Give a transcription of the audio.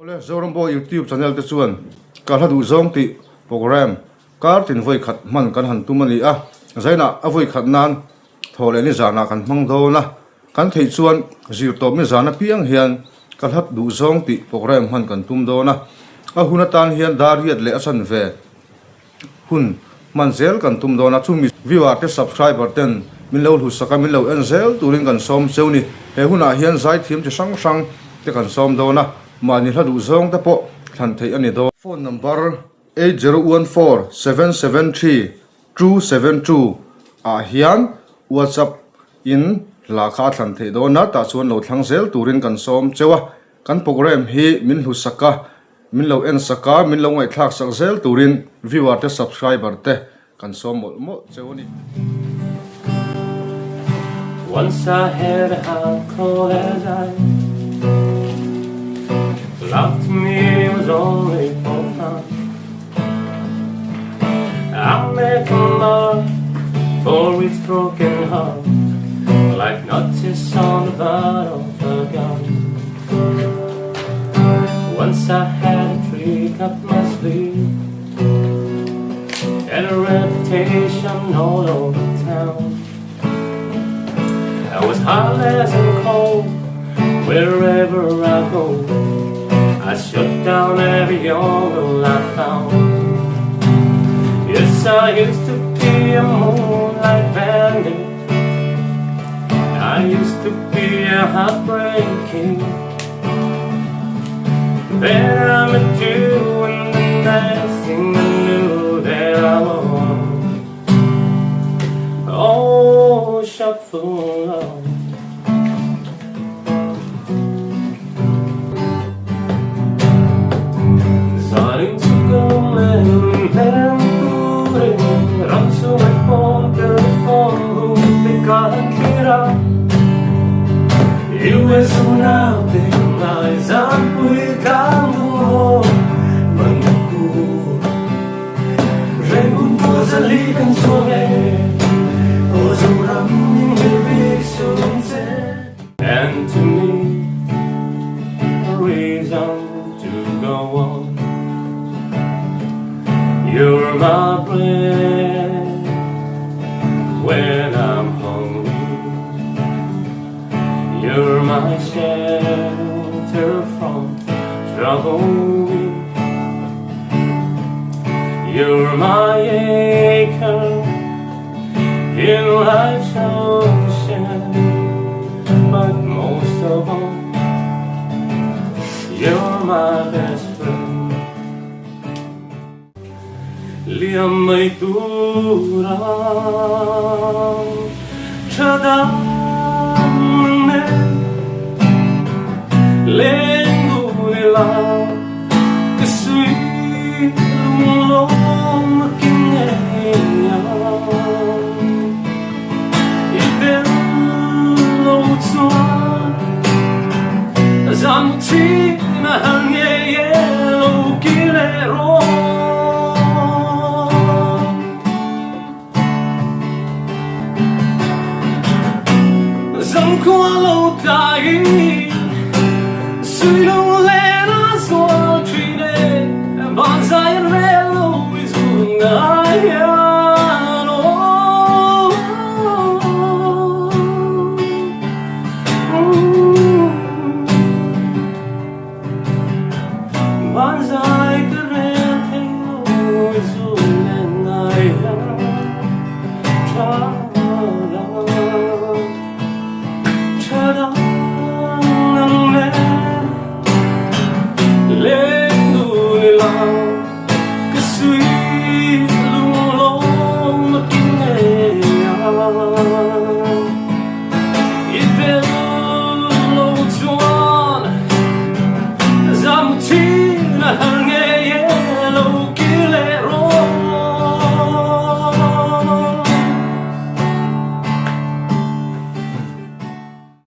Ole Zorombo YouTube channel te chuan kal hadu zong ti program kar tin voi khat man kan han tumani a zaina a voi khat nan thole ni zana kan mang do na kan thei chuan zir to mi zana piang hian kal hat du zong ti program han kan tum do na a hunatan hian dar hiat le asan ve hun man zel kan tum do na chu mi viewer te subscriber ten min lo hu saka min lo en zel turin kan som seuni he huna hian zai thim chi sang sang te kan som do na mani hadu zong ta po than thei ani do phone number 8014773272 a hian whatsapp in la kha than thei do na ta chuan lo thlang zel turin kan som chewa kan program hi min hu saka min lo en saka min lo ngai thak sak zel turin viewer te subscriber te kan som mo chewani. Once I had a heart cold as ice. Love to me was only for fun. I'll make a love for its broken heart, like notches on the bottom of a gun. Once I had a trick up my sleeve, had a reputation all over town. I was heartless and cold wherever I go. I shut down every young girl I found. Yes, I used to be a moonlight bandit. I used to be a heartbreak king. Then I met you and the next thing I knew that I was oh, shot full of you es una pena cuidando Manipur Rengun pozali kan suave Ozuram in sunse. And to me a reason to go on. You're my bread when I'm hungry. You're my shelter from trouble. You're my anchor in life's ocean. But most of all, you're my best friend. Liam may turang chadang lenggu nila kesui lumulong makinaya ibel lo tsuan zamuti na hanye lo kilero zamku lo dai sweet old land I saw treated and bonsai and rello is bonsai